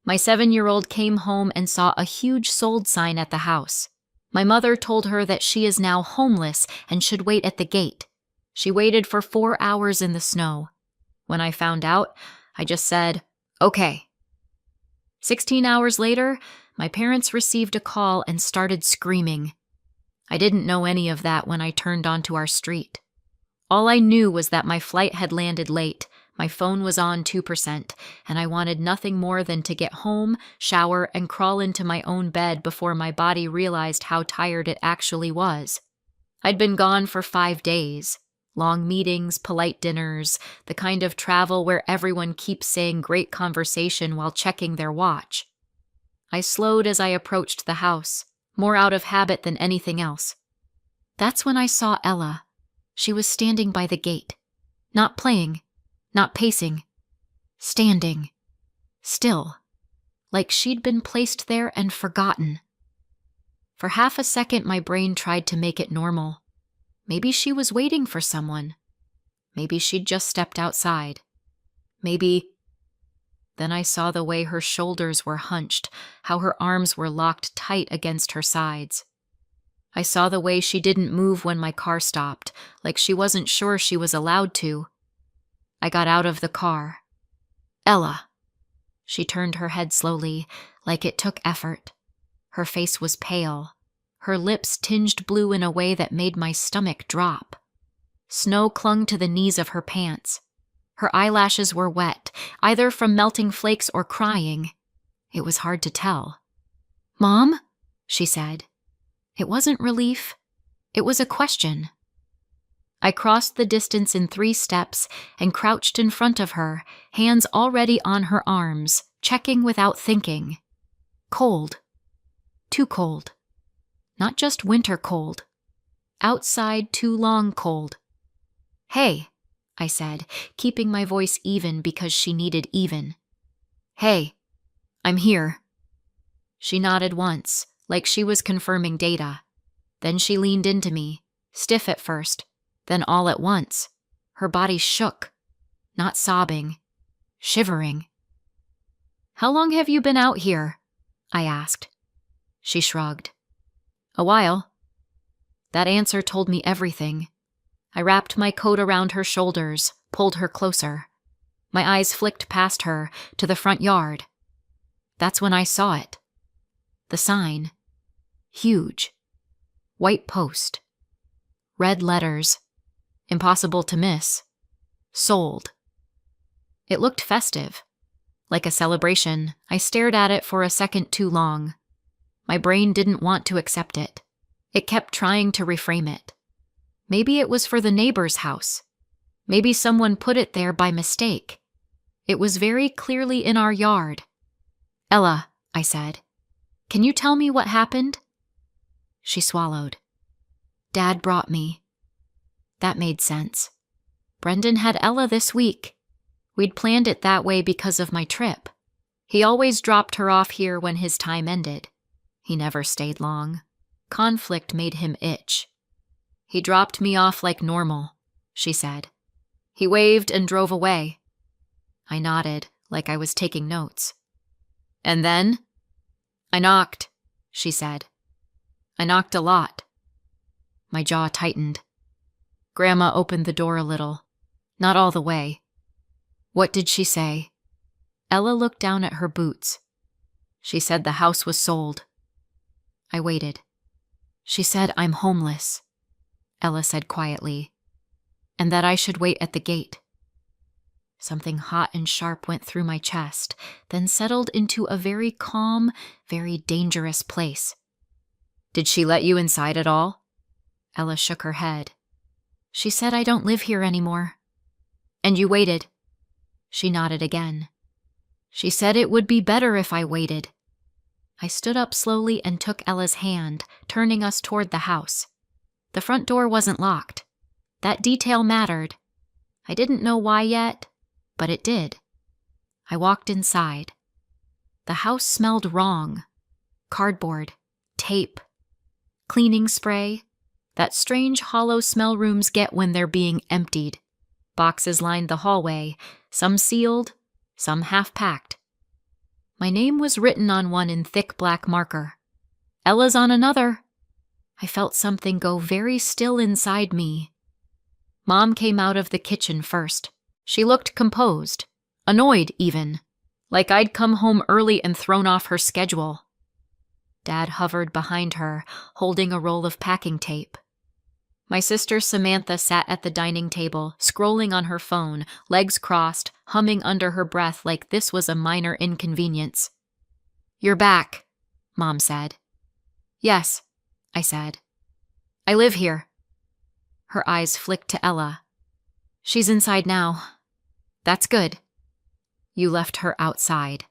My 7-year-old came home and saw a huge sold sign at the house. My mother told her that she is now homeless and should wait at the gate. She waited for 4 hours in the snow. When I found out, I just said, "Okay." 16 hours later, my parents received a call and started screaming. I didn't know any of that when I turned onto our street. All I knew was that my flight had landed late, my phone was on 2%, and I wanted nothing more than to get home, shower, and crawl into my own bed before my body realized how tired it actually was. I'd been gone for 5 days. Long meetings, polite dinners, the kind of travel where everyone keeps saying great conversation while checking their watch. I slowed as I approached the house, more out of habit than anything else. That's when I saw Ella. She was standing by the gate. Not playing, not pacing. Standing. Still. Like she'd been placed there and forgotten. For half a second, my brain tried to make it normal. Maybe she was waiting for someone. Maybe she'd just stepped outside. Maybe... Then I saw the way her shoulders were hunched, how her arms were locked tight against her sides. I saw the way she didn't move when my car stopped, like she wasn't sure she was allowed to. I got out of the car. "Ella." She turned her head slowly, like it took effort. Her face was pale. Her lips tinged blue in a way that made my stomach drop. Snow clung to the knees of her pants. Her eyelashes were wet, either from melting flakes or crying. It was hard to tell. "Mom?" she said. It wasn't relief. It was a question. I crossed the distance in 3 steps and crouched in front of her, hands already on her arms, checking without thinking. Cold. Too cold. Not just winter cold. Outside too long cold. "Hey," I said, keeping my voice even because she needed even. "Hey, I'm here." She nodded once, like she was confirming data. Then she leaned into me, stiff at first, then all at once. Her body shook, not sobbing, shivering. "How long have you been out here?" I asked. She shrugged. "A while." That answer told me everything. I wrapped my coat around her shoulders, pulled her closer. My eyes flicked past her, to the front yard. That's when I saw it. The sign. Huge. White post. Red letters. Impossible to miss. Sold. It looked festive. Like a celebration, I stared at it for a second too long. My brain didn't want to accept it. It kept trying to reframe it. Maybe it was for the neighbor's house. Maybe someone put it there by mistake. It was very clearly in our yard. "Ella," I said, "can you tell me what happened?" She swallowed. "Dad brought me." That made sense. Brendan had Ella this week. We'd planned it that way because of my trip. He always dropped her off here when his time ended. He never stayed long. Conflict made him itch. "He dropped me off like normal," she said. "He waved and drove away." I nodded, like I was taking notes. "And then?" "I knocked," she said. "I knocked a lot." My jaw tightened. Grandma opened the door a little. Not all the way. "What did she say?" Ella looked down at her boots. "She said the house was sold." I waited. "She said I'm homeless," Ella said quietly, "and that I should wait at the gate." Something hot and sharp went through my chest, then settled into a very calm, very dangerous place. "Did she let you inside at all?" Ella shook her head. "She said I don't live here anymore." "And you waited?" She nodded again. "She said it would be better if I waited." I stood up slowly and took Ella's hand, turning us toward the house. The front door wasn't locked. That detail mattered. I didn't know why yet, but it did. I walked inside. The house smelled wrong. Cardboard, tape, cleaning spray, that strange hollow smell rooms get when they're being emptied. Boxes lined the hallway, some sealed, some half-packed. My name was written on one in thick black marker. Ella's on another. I felt something go very still inside me. Mom came out of the kitchen first. She looked composed, annoyed even, like I'd come home early and thrown off her schedule. Dad hovered behind her, holding a roll of packing tape. My sister Samantha sat at the dining table, scrolling on her phone, legs crossed, humming under her breath like this was a minor inconvenience. "You're back," Mom said. "Yes," I said. "I live here." Her eyes flicked to Ella. "She's inside now." "That's good." "You left her outside,"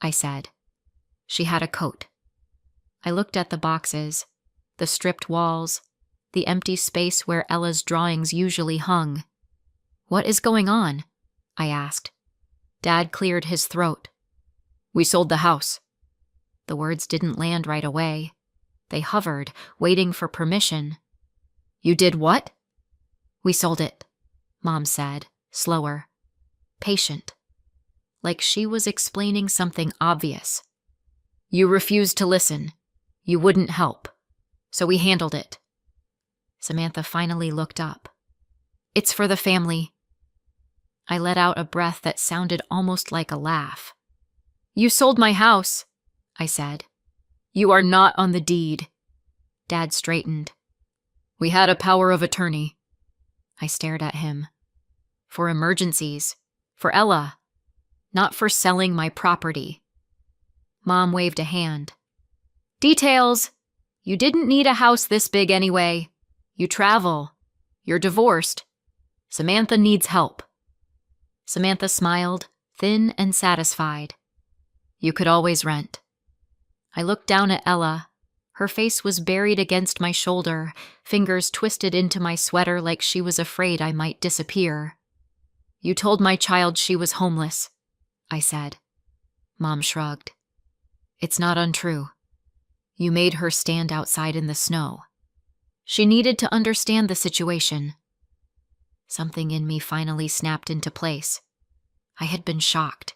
I said. She had a coat. I looked at the boxes, the stripped walls, the empty space where Ella's drawings usually hung. "What is going on?" I asked. Dad cleared his throat. "We sold the house." The words didn't land right away. They hovered, waiting for permission. "You did what?" "We sold it," Mom said, slower, patient, like she was explaining something obvious. "You refused to listen. You wouldn't help. So we handled it." Samantha finally looked up. "It's for the family." I let out a breath that sounded almost like a laugh. "You sold my house," I said. "You are not on the deed." Dad straightened. "We had a power of attorney." I stared at him. "For emergencies. For Ella. Not for selling my property." Mom waved a hand. "Details. You didn't need a house this big anyway. You travel. You're divorced. Samantha needs help." Samantha smiled, thin and satisfied. "You could always rent." I looked down at Ella. Her face was buried against my shoulder, fingers twisted into my sweater like she was afraid I might disappear. "You told my child she was homeless," I said. Mom shrugged. "It's not untrue. You made her stand outside in the snow. She needed to understand the situation." Something in me finally snapped into place. I had been shocked,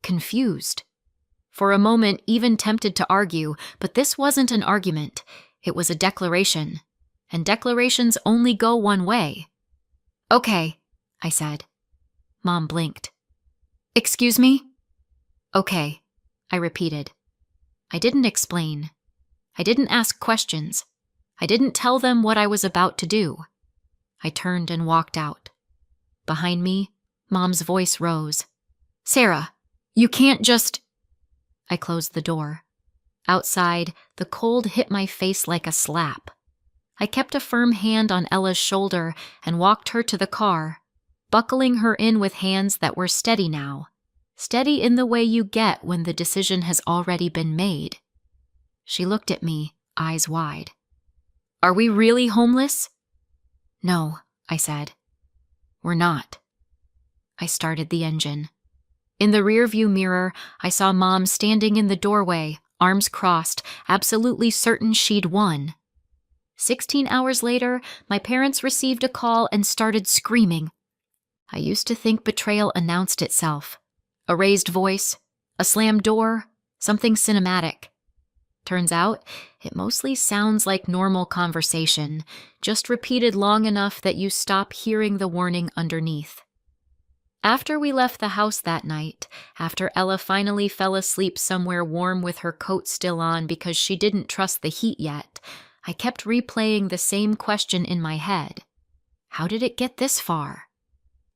confused. For a moment, even tempted to argue, but this wasn't an argument. It was a declaration, and declarations only go one way. "Okay," I said. Mom blinked. "Excuse me?" "Okay," I repeated. I didn't explain. I didn't ask questions. I didn't tell them what I was about to do. I turned and walked out. Behind me, Mom's voice rose. "Sarah, you can't just—" I closed the door. Outside, the cold hit my face like a slap. I kept a firm hand on Ella's shoulder and walked her to the car, buckling her in with hands that were steady now. Steady in the way you get when the decision has already been made. She looked at me, eyes wide. "Are we really homeless?" "No," I said. "We're not." I started the engine. In the rearview mirror, I saw Mom standing in the doorway, arms crossed, absolutely certain she'd won. 16 hours later, my parents received a call and started screaming. I used to think betrayal announced itself. A raised voice, a slammed door, something cinematic. Turns out, it mostly sounds like normal conversation, just repeated long enough that you stop hearing the warning underneath. After we left the house that night, after Ella finally fell asleep somewhere warm with her coat still on because she didn't trust the heat yet, I kept replaying the same question in my head. How did it get this far?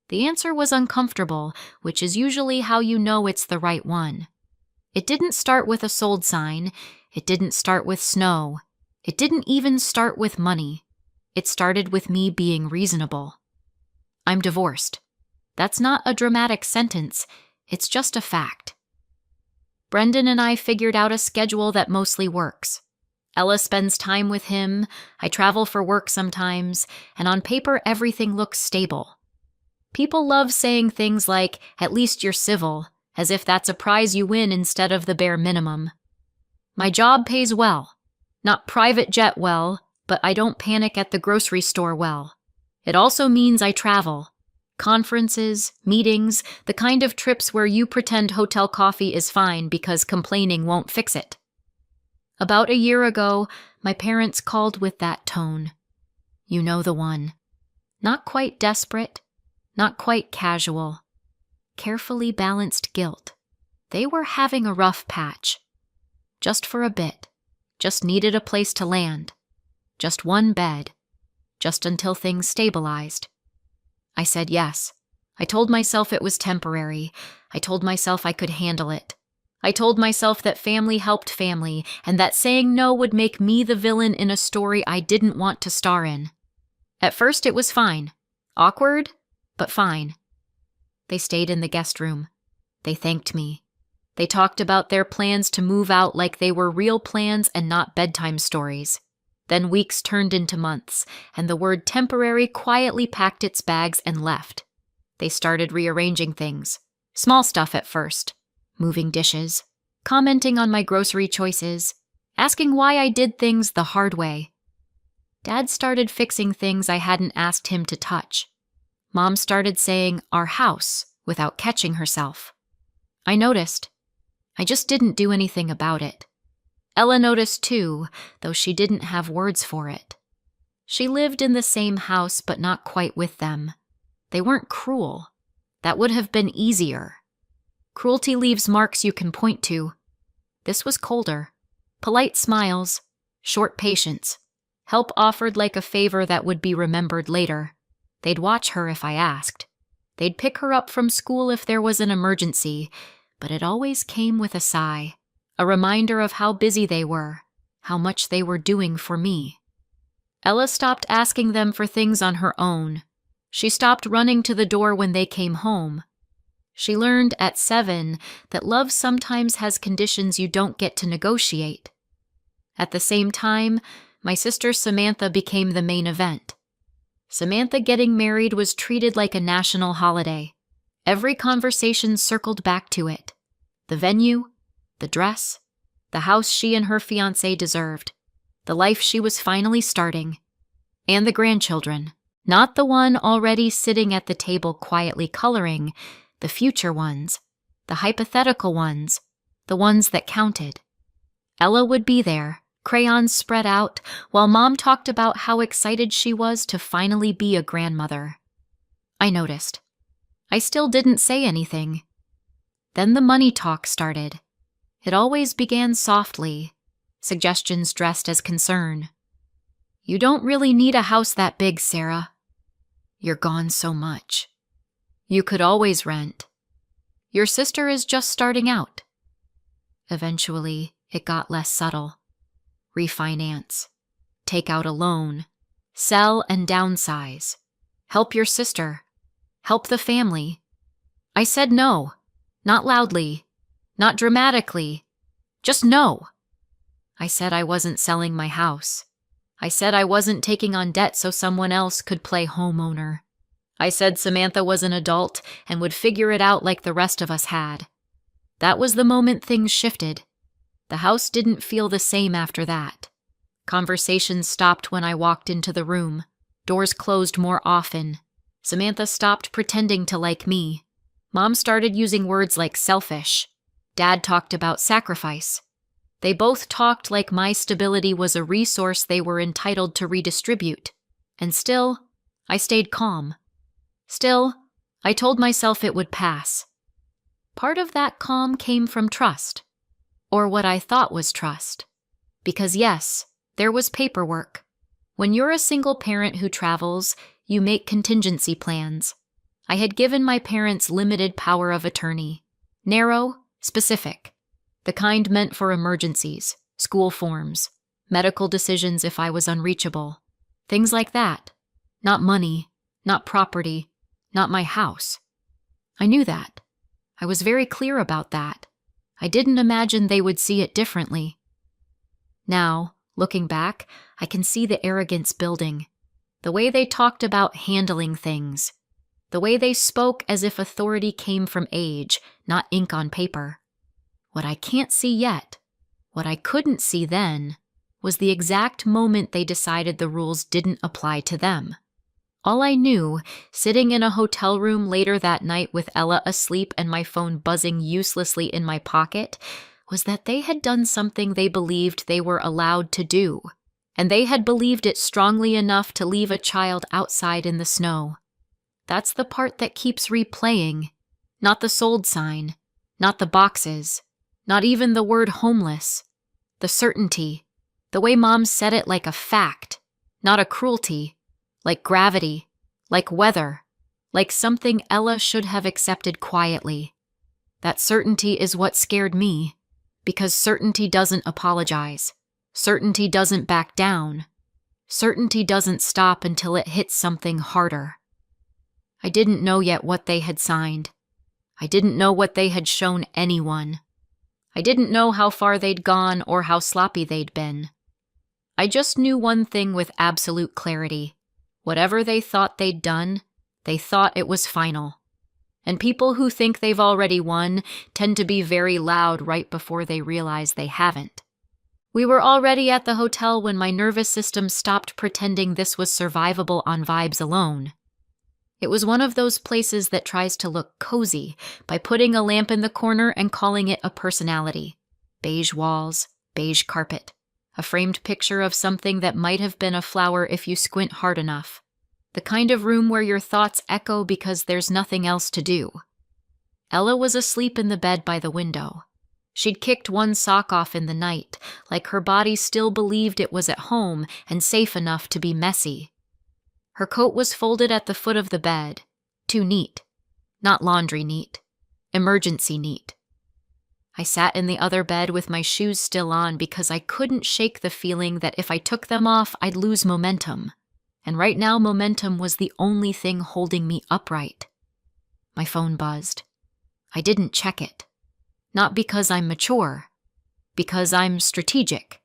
The answer was uncomfortable, which is usually how you know it's the right one. It didn't start with a sold sign. It didn't start with snow. It didn't even start with money. It started with me being reasonable. I'm divorced. That's not a dramatic sentence. It's just a fact. Brendan and I figured out a schedule that mostly works. Ella spends time with him, I travel for work sometimes, and on paper everything looks stable. People love saying things like, "At least you're civil," as if that's a prize you win instead of the bare minimum. My job pays well. Not private jet well, but I don't panic at the grocery store well. It also means I travel. Conferences, meetings, the kind of trips where you pretend hotel coffee is fine because complaining won't fix it. About a year ago, my parents called with that tone. You know the one. Not quite desperate, not quite casual. Carefully balanced guilt. They were having a rough patch. Just for a bit. Just needed a place to land. Just one bed. Just until things stabilized. I said yes. I told myself it was temporary. I told myself I could handle it. I told myself that family helped family, and that saying no would make me the villain in a story I didn't want to star in. At first it was fine. Awkward, but fine. They stayed in the guest room. They thanked me. They talked about their plans to move out like they were real plans and not bedtime stories. Then weeks turned into months, and the word temporary quietly packed its bags and left. They started rearranging things. Small stuff at first. Moving dishes. Commenting on my grocery choices. Asking why I did things the hard way. Dad started fixing things I hadn't asked him to touch. Mom started saying, "our house," without catching herself. I noticed. I just didn't do anything about it. Ella noticed too, though she didn't have words for it. She lived in the same house, but not quite with them. They weren't cruel. That would have been easier. Cruelty leaves marks you can point to. This was colder. Polite smiles, short patience, help offered like a favor that would be remembered later. They'd watch her if I asked. They'd pick her up from school if there was an emergency, but it always came with a sigh, a reminder of how busy they were, how much they were doing for me. Ella stopped asking them for things on her own. She stopped running to the door when they came home. She learned at 7 that love sometimes has conditions you don't get to negotiate. At the same time, my sister Samantha became the main event. Samantha getting married was treated like a national holiday. Every conversation circled back to it. The venue, the dress, the house she and her fiancé deserved, the life she was finally starting, and the grandchildren, not the one already sitting at the table quietly coloring, the future ones, the hypothetical ones, the ones that counted. Ella would be there, crayons spread out, while Mom talked about how excited she was to finally be a grandmother. I noticed. I still didn't say anything. Then the money talk started. It always began softly, suggestions dressed as concern. You don't really need a house that big, Sarah. You're gone so much. You could always rent. Your sister is just starting out. Eventually, it got less subtle. Refinance. Take out a loan. Sell and downsize. Help your sister. Help the family. I said no. Not loudly. Not dramatically. Just no. I said I wasn't selling my house. I said I wasn't taking on debt so someone else could play homeowner. I said Samantha was an adult and would figure it out like the rest of us had. That was the moment things shifted. The house didn't feel the same after that. Conversations stopped when I walked into the room. Doors closed more often. Samantha stopped pretending to like me. Mom started using words like selfish. Dad talked about sacrifice. They both talked like my stability was a resource they were entitled to redistribute. And still, I stayed calm. Still, I told myself it would pass. Part of that calm came from trust. Or what I thought was trust. Because yes, there was paperwork. When you're a single parent who travels, you make contingency plans. I had given my parents limited power of attorney. Narrow, specific. The kind meant for emergencies, school forms, medical decisions if I was unreachable. Things like that. Not money, not property, not my house. I knew that. I was very clear about that. I didn't imagine they would see it differently. Now, looking back, I can see the arrogance building. The way they talked about handling things. The way they spoke as if authority came from age, not ink on paper. What I can't see yet, what I couldn't see then, was the exact moment they decided the rules didn't apply to them. All I knew, sitting in a hotel room later that night with Ella asleep and my phone buzzing uselessly in my pocket, was that they had done something they believed they were allowed to do, and they had believed it strongly enough to leave a child outside in the snow. That's the part that keeps replaying, not the sold sign, not the boxes, not even the word homeless. The certainty, the way Mom said it like a fact, not a cruelty, like gravity, like weather, like something Ella should have accepted quietly. That certainty is what scared me, because certainty doesn't apologize. Certainty doesn't back down. Certainty doesn't stop until it hits something harder. I didn't know yet what they had signed. I didn't know what they had shown anyone. I didn't know how far they'd gone or how sloppy they'd been. I just knew one thing with absolute clarity. Whatever they thought they'd done, they thought it was final. And people who think they've already won tend to be very loud right before they realize they haven't. We were already at the hotel when my nervous system stopped pretending this was survivable on vibes alone. It was one of those places that tries to look cozy by putting a lamp in the corner and calling it a personality. Beige walls, beige carpet, a framed picture of something that might have been a flower if you squint hard enough. The kind of room where your thoughts echo because there's nothing else to do. Ella was asleep in the bed by the window. She'd kicked one sock off in the night, like her body still believed it was at home and safe enough to be messy. Her coat was folded at the foot of the bed, too neat. Not laundry neat, emergency neat. I sat in the other bed with my shoes still on because I couldn't shake the feeling that if I took them off, I'd lose momentum. And right now, momentum was the only thing holding me upright. My phone buzzed. I didn't check it. Not because I'm mature, because I'm strategic.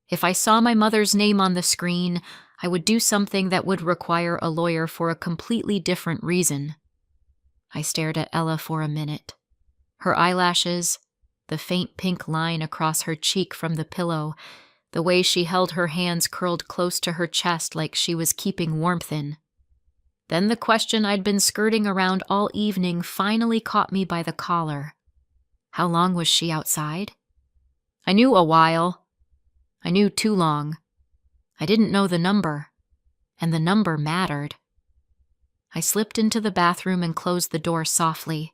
If I saw my mother's name on the screen, I would do something that would require a lawyer for a completely different reason. I stared at Ella for a minute. Her eyelashes, the faint pink line across her cheek from the pillow, the way she held her hands curled close to her chest like she was keeping warmth in. Then the question I'd been skirting around all evening finally caught me by the collar. How long was she outside? I knew a while. I knew too long. I didn't know the number, and the number mattered. I slipped into the bathroom and closed the door softly.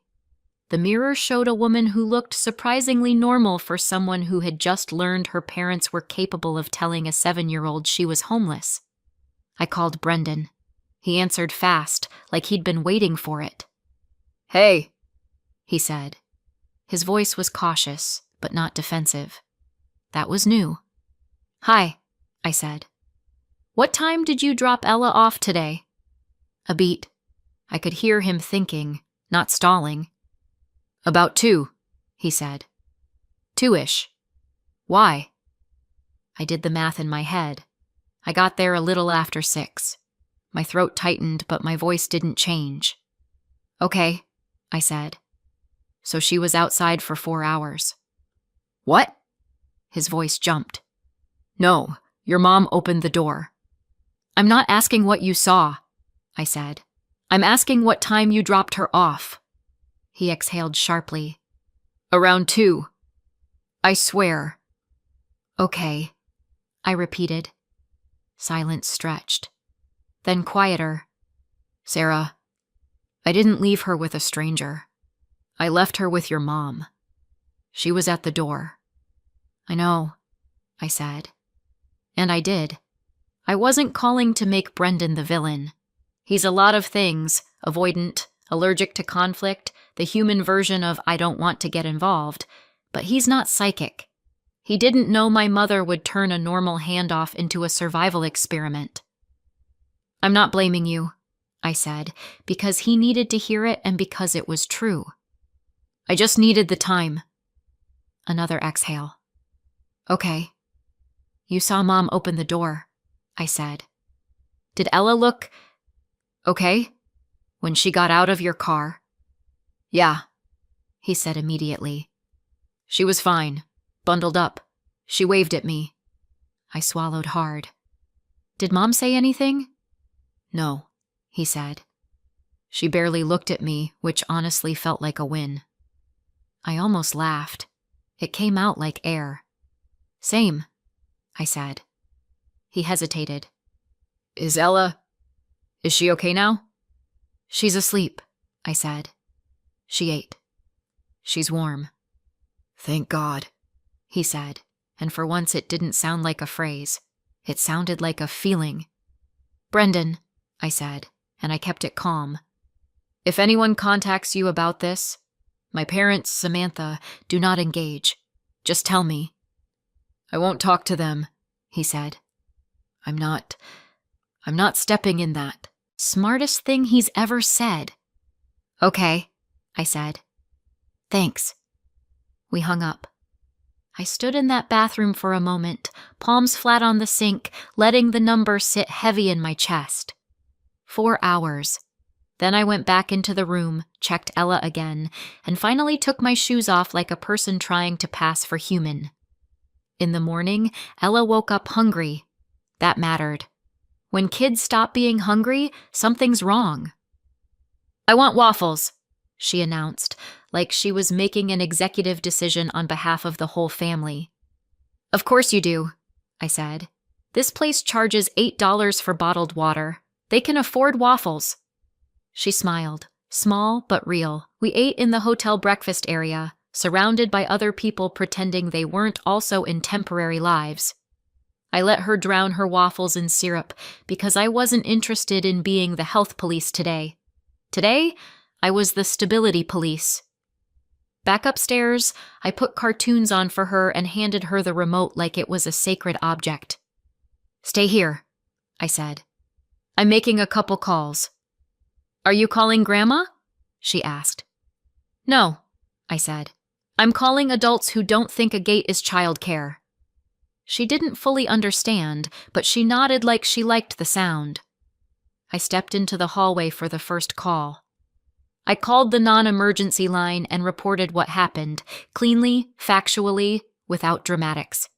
The mirror showed a woman who looked surprisingly normal for someone who had just learned her parents were capable of telling a 7-year-old she was homeless. I called Brendan. He answered fast, like he'd been waiting for it. "Hey," he said. His voice was cautious, but not defensive. That was new. "Hi," I said. "What time did you drop Ella off today?" A beat. I could hear him thinking, not stalling. "About 2, he said. 2-ish. Why?" I did the math in my head. I got there a little after 6. My throat tightened, but my voice didn't change. "Okay," I said. "So she was outside for 4 hours. "What?" His voice jumped. "No, your mom opened the door." "I'm not asking what you saw," I said. "I'm asking what time you dropped her off." He exhaled sharply. "Around 2. I swear." "Okay," I repeated. Silence stretched. Then quieter. "Sarah, I didn't leave her with a stranger. I left her with your mom. She was at the door." "I know," I said. And I did. I wasn't calling to make Brendan the villain. He's a lot of things, avoidant, allergic to conflict, the human version of I don't want to get involved, but he's not psychic. He didn't know my mother would turn a normal handoff into a survival experiment. "I'm not blaming you," I said, because he needed to hear it and because it was true. "I just needed the time." Another exhale. "Okay." "You saw Mom open the door," I said. "Did Ella look okay when she got out of your car?" "Yeah," he said immediately. "She was fine, bundled up. She waved at me." I swallowed hard. "Did Mom say anything?" "No," he said. She barely looked at me, which honestly felt like a win. I almost laughed. It came out like air. Same, I said. He hesitated. Is she okay now? She's asleep, I said. She ate. She's warm. Thank God, he said, and for once it didn't sound like a phrase. It sounded like a feeling. Brendan, I said, and I kept it calm. If anyone contacts you about this, my parents, Samantha, do not engage. Just tell me. I won't talk to them, he said. I'm not stepping in that. Smartest thing he's ever said. Okay, I said. Thanks. We hung up. I stood in that bathroom for a moment, palms flat on the sink, letting the number sit heavy in my chest. 4 hours. Then I went back into the room, checked Ella again, and finally took my shoes off like a person trying to pass for human. In the morning, Ella woke up hungry. That mattered. When kids stop being hungry, something's wrong. I want waffles, she announced, like she was making an executive decision on behalf of the whole family. Of course you do, I said. This place charges $8 for bottled water. They can afford waffles. She smiled, small but real. We ate in the hotel breakfast area, surrounded by other people pretending they weren't also in temporary lives. I let her drown her waffles in syrup because I wasn't interested in being the health police today. Today, I was the stability police. Back upstairs, I put cartoons on for her and handed her the remote like it was a sacred object. Stay here, I said. I'm making a couple calls. Are you calling Grandma? She asked. No, I said. I'm calling adults who don't think a gate is childcare. She didn't fully understand, but she nodded like she liked the sound. I stepped into the hallway for the first call. I called the non-emergency line and reported what happened, cleanly, factually, without dramatics.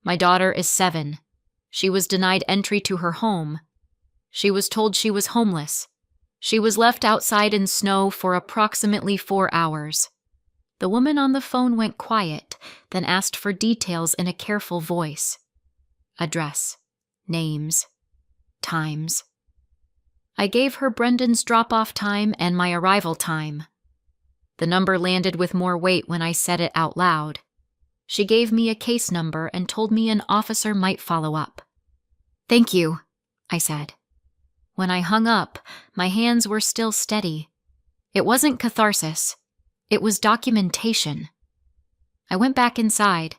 My daughter is 7. She was denied entry to her home. She was told she was homeless. She was left outside in snow for approximately 4 hours. The woman on the phone went quiet, then asked for details in a careful voice. Address, names, times. I gave her Brendan's drop-off time and my arrival time. The number landed with more weight when I said it out loud. She gave me a case number and told me an officer might follow up. Thank you, I said. When I hung up, my hands were still steady. It wasn't catharsis. It was documentation. I went back inside.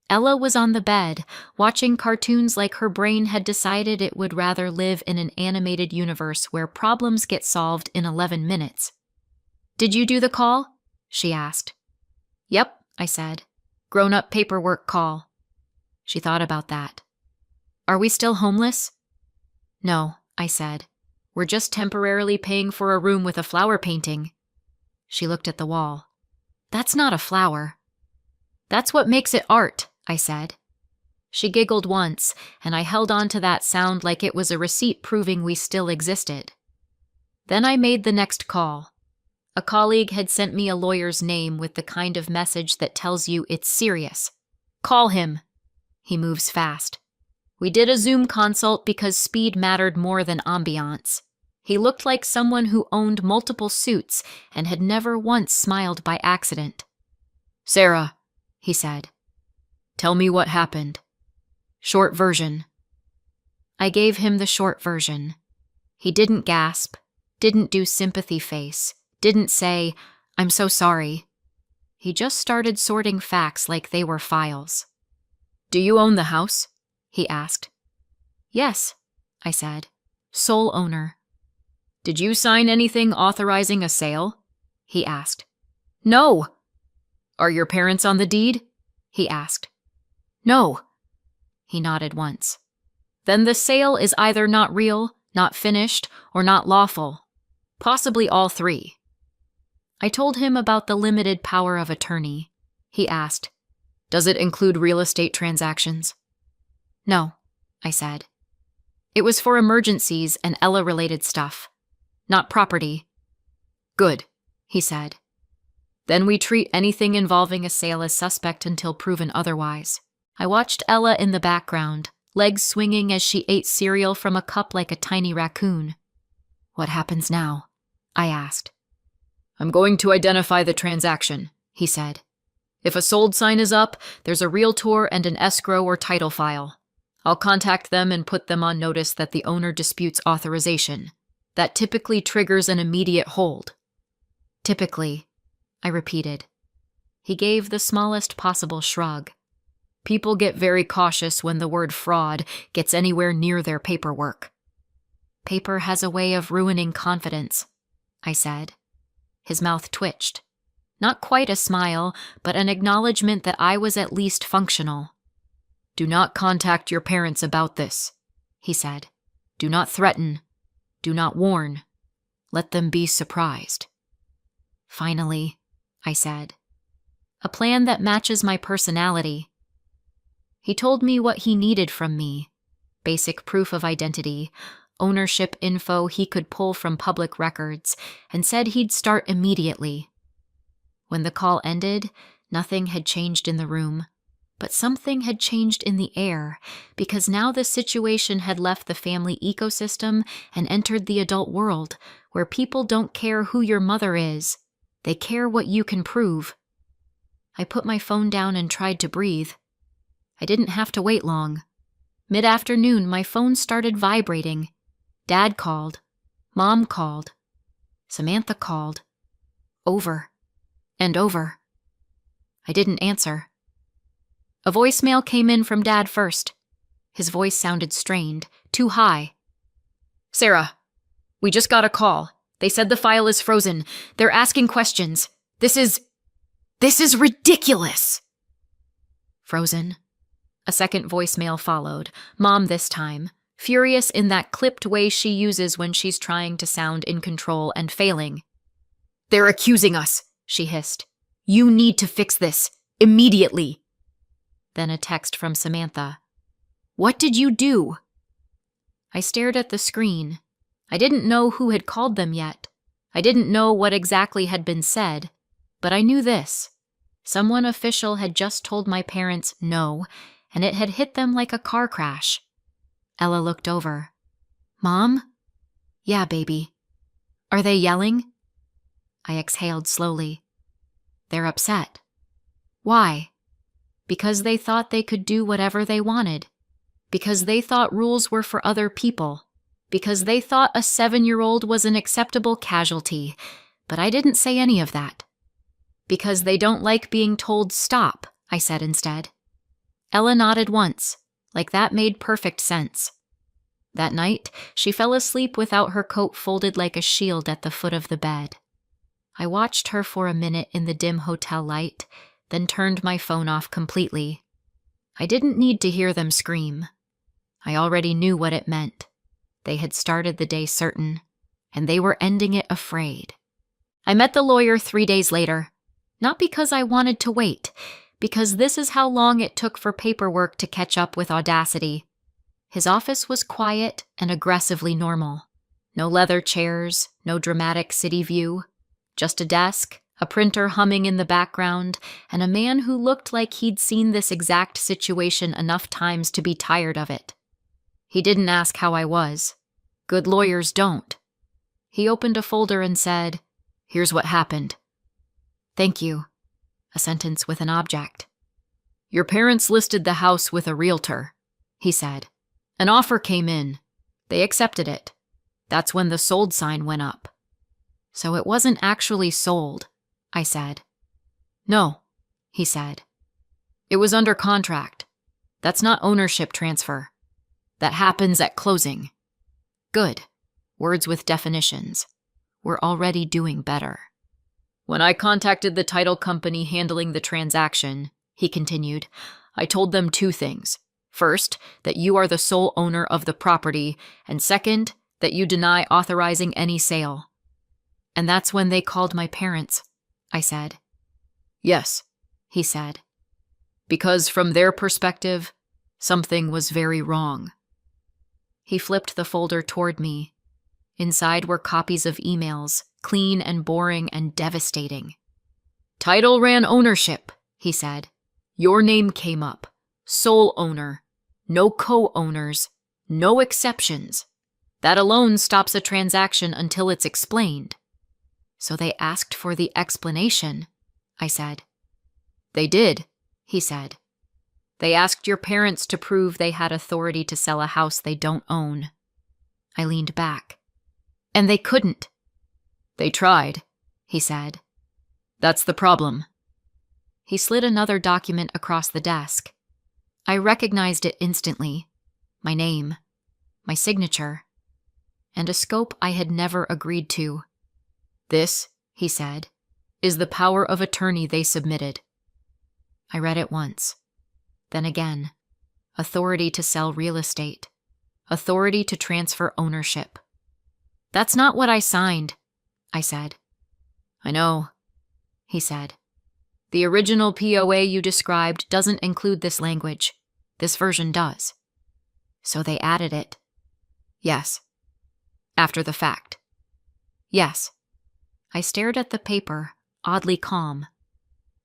Ella was on the bed, watching cartoons like her brain had decided it would rather live in an animated universe where problems get solved in 11 minutes. Did you do the call? She asked. Yep, I said. Grown-up paperwork call. She thought about that. Are we still homeless? No, I said. We're just temporarily paying for a room with a flower painting. She looked at the wall. That's not a flower. That's what makes it art, I said. She giggled once, and I held on to that sound like it was a receipt proving we still existed. Then I made the next call. A colleague had sent me a lawyer's name with the kind of message that tells you it's serious. Call him. He moves fast. We did a Zoom consult because speed mattered more than ambiance. He looked like someone who owned multiple suits and had never once smiled by accident. Sarah, he said. Tell me what happened. Short version. I gave him the short version. He didn't gasp, didn't do sympathy face, didn't say, I'm so sorry. He just started sorting facts like they were files. Do you own the house? He asked. Yes, I said. Sole owner. Did you sign anything authorizing a sale? He asked. No. Are your parents on the deed? He asked. No. He nodded once. Then the sale is either not real, not finished, or not lawful. Possibly all three. I told him about the limited power of attorney. He asked, Does it include real estate transactions? No, I said. It was for emergencies and Ella-related stuff, not property. Good, he said. Then we treat anything involving a sale as suspect until proven otherwise. I watched Ella in the background, legs swinging as she ate cereal from a cup like a tiny raccoon. What happens now? I asked. I'm going to identify the transaction, he said. If a sold sign is up, there's a realtor and an escrow or title file. I'll contact them and put them on notice that the owner disputes authorization. That typically triggers an immediate hold. Typically, I repeated. He gave the smallest possible shrug. People get very cautious when the word fraud gets anywhere near their paperwork. Paper has a way of ruining confidence, I said. His mouth twitched. Not quite a smile, but an acknowledgement that I was at least functional. Do not contact your parents about this, he said. Do not threaten. Do not warn. Let them be surprised. Finally, I said. A plan that matches my personality. He told me what he needed from me. Basic proof of identity, ownership info he could pull from public records, and said he'd start immediately. When the call ended, nothing had changed in the room, but something had changed in the air, because now the situation had left the family ecosystem and entered the adult world, where people don't care who your mother is. They care what you can prove. I put my phone down and tried to breathe. I didn't have to wait long. Mid-afternoon, my phone started vibrating. Dad called. Mom called. Samantha called. Over and over. I didn't answer. A voicemail came in from Dad first. His voice sounded strained, too high. Sarah, we just got a call. They said the file is frozen. They're asking questions. This is ridiculous. Frozen. A second voicemail followed, Mom this time, furious in that clipped way she uses when she's trying to sound in control and failing. They're accusing us, she hissed. You need to fix this, immediately. Then a text from Samantha. What did you do? I stared at the screen. I didn't know who had called them yet. I didn't know what exactly had been said, but I knew this. Someone official had just told my parents no, and it had hit them like a car crash. Ella looked over. Mom? Yeah, baby. Are they yelling? I exhaled slowly. They're upset. Why? Because they thought they could do whatever they wanted. Because they thought rules were for other people. Because they thought a 7-year-old was an acceptable casualty. But I didn't say any of that. Because they don't like being told stop, I said instead. Ella nodded once, like that made perfect sense. That night, she fell asleep without her coat folded like a shield at the foot of the bed. I watched her for a minute in the dim hotel light, then turned my phone off completely. I didn't need to hear them scream. I already knew what it meant. They had started the day certain, and they were ending it afraid. I met the lawyer 3 days later, not because I wanted to wait, because this is how long it took for paperwork to catch up with Audacity. His office was quiet and aggressively normal. No leather chairs, no dramatic city view. Just a desk, a printer humming in the background, and a man who looked like he'd seen this exact situation enough times to be tired of it. He didn't ask how I was. Good lawyers don't. He opened a folder and said, "Here's what happened." "Thank you." A sentence with an object. "Your parents listed the house with a realtor," he said. "An offer came in. They accepted it. That's when the sold sign went up." "So it wasn't actually sold," I said. "No," he said. "It was under contract. That's not ownership transfer. That happens at closing." Good. Words with definitions. We're already doing better. "When I contacted the title company handling the transaction," he continued, "I told them 2 things. First, that you are the sole owner of the property, and second, that you deny authorizing any sale." "And that's when they called my parents," I said. "Yes," he said. "Because from their perspective, something was very wrong." He flipped the folder toward me. Inside were copies of emails, clean and boring and devastating. Title ran ownership, he said. Your name came up. Sole owner. No co-owners. No exceptions. That alone stops a transaction until it's explained. So they asked for the explanation, I said. They did, he said. They asked your parents to prove they had authority to sell a house they don't own. I leaned back. And they couldn't. They tried, he said. That's the problem. He slid another document across the desk. I recognized it instantly. My name. My signature. And a scope I had never agreed to. This, he said, is the power of attorney they submitted. I read it once. Then again. Authority to sell real estate. Authority to transfer ownership. That's not what I signed, I said. I know, he said. The original POA you described doesn't include this language. This version does. So they added it. Yes. After the fact. Yes. I stared at the paper, oddly calm.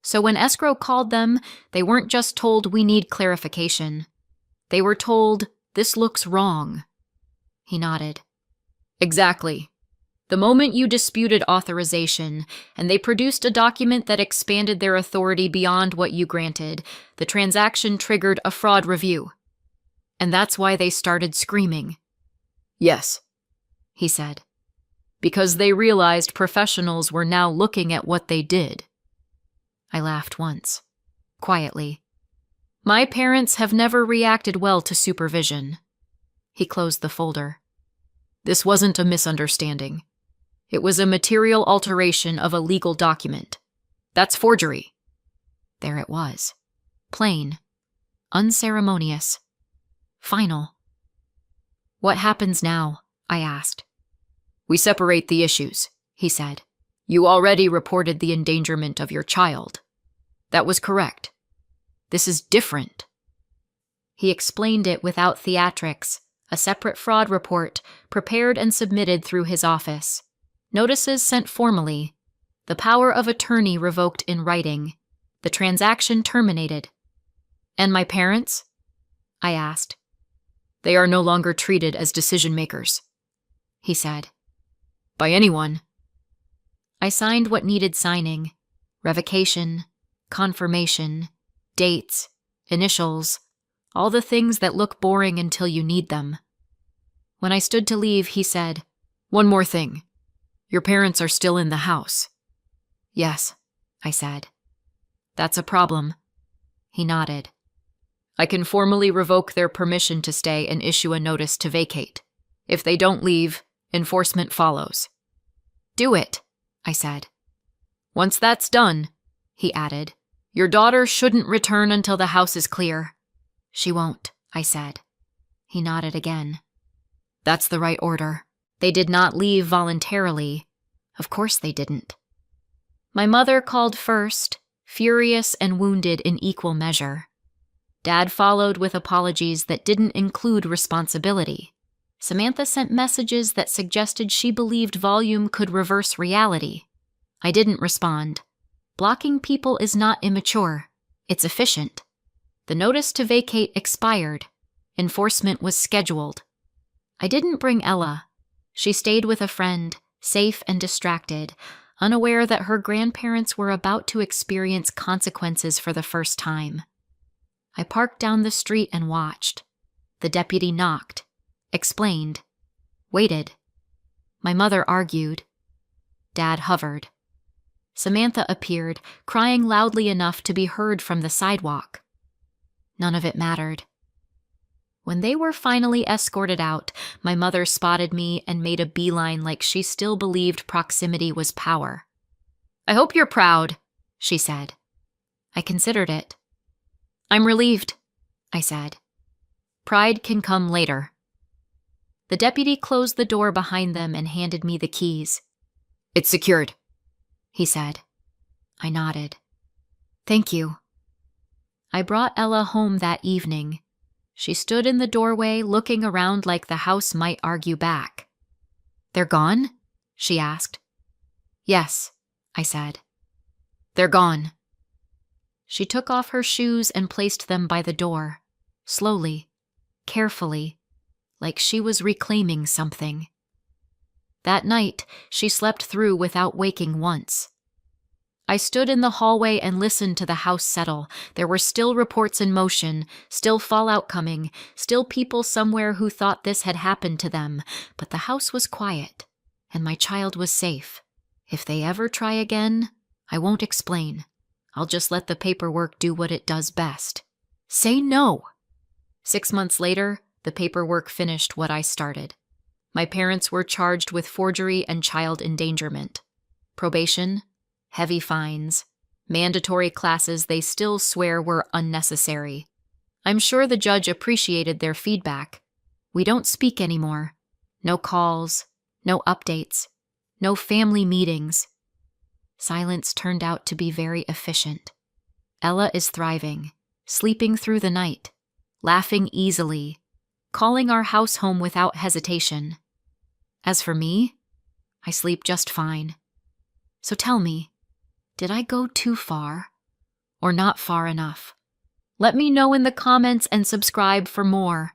So when escrow called them, they weren't just told we need clarification. They were told, this looks wrong. He nodded. Exactly. The moment you disputed authorization, and they produced a document that expanded their authority beyond what you granted, the transaction triggered a fraud review. And that's why they started screaming. Yes, he said. Because they realized professionals were now looking at what they did. I laughed once, quietly. My parents have never reacted well to supervision. He closed the folder. This wasn't a misunderstanding. It was a material alteration of a legal document. That's forgery. There it was. Plain. Unceremonious. Final. What happens now? I asked. We separate the issues, he said. You already reported the endangerment of your child. That was correct. This is different. He explained it without theatrics, a separate fraud report prepared and submitted through his office. Notices sent formally. The power of attorney revoked in writing. The transaction terminated. And my parents? I asked. They are no longer treated as decision-makers, he said. By anyone. I signed what needed signing. Revocation, confirmation, dates, initials, all the things that look boring until you need them. When I stood to leave, he said, One more thing. Your parents are still in the house. Yes, I said. That's a problem. He nodded. I can formally revoke their permission to stay and issue a notice to vacate. If they don't leave, enforcement follows. Do it, I said. Once that's done, he added, your daughter shouldn't return until the house is clear. She won't, I said. He nodded again. That's the right order. They did not leave voluntarily. Of course they didn't. My mother called first, furious and wounded in equal measure. Dad followed with apologies that didn't include responsibility. Samantha sent messages that suggested she believed volume could reverse reality. I didn't respond. Blocking people is not immature. It's efficient. The notice to vacate expired. Enforcement was scheduled. I didn't bring Ella. She stayed with a friend, safe and distracted, unaware that her grandparents were about to experience consequences for the first time. I parked down the street and watched. The deputy knocked, explained, waited. My mother argued. Dad hovered. Samantha appeared, crying loudly enough to be heard from the sidewalk. None of it mattered. When they were finally escorted out, my mother spotted me and made a beeline like she still believed proximity was power. I hope you're proud, she said. I considered it. I'm relieved, I said. Pride can come later. The deputy closed the door behind them and handed me the keys. It's secured, he said. I nodded. Thank you. I brought Ella home that evening. She stood in the doorway, looking around like the house might argue back. "They're gone?" she asked. "Yes," I said. "They're gone." She took off her shoes and placed them by the door, slowly, carefully, like she was reclaiming something. That night, she slept through without waking once. I stood in the hallway and listened to the house settle. There were still reports in motion, still fallout coming, still people somewhere who thought this had happened to them, but the house was quiet, and my child was safe. If they ever try again, I won't explain. I'll just let the paperwork do what it does best. Say no! 6 months later, the paperwork finished what I started. My parents were charged with forgery and child endangerment. Probation, heavy fines, mandatory classes they still swear were unnecessary. I'm sure the judge appreciated their feedback. We don't speak anymore. No calls, no updates, no family meetings. Silence turned out to be very efficient. Ella is thriving, sleeping through the night, laughing easily, calling our house home without hesitation. As for me, I sleep just fine. So tell me, did I go too far or not far enough? Let me know in the comments and subscribe for more.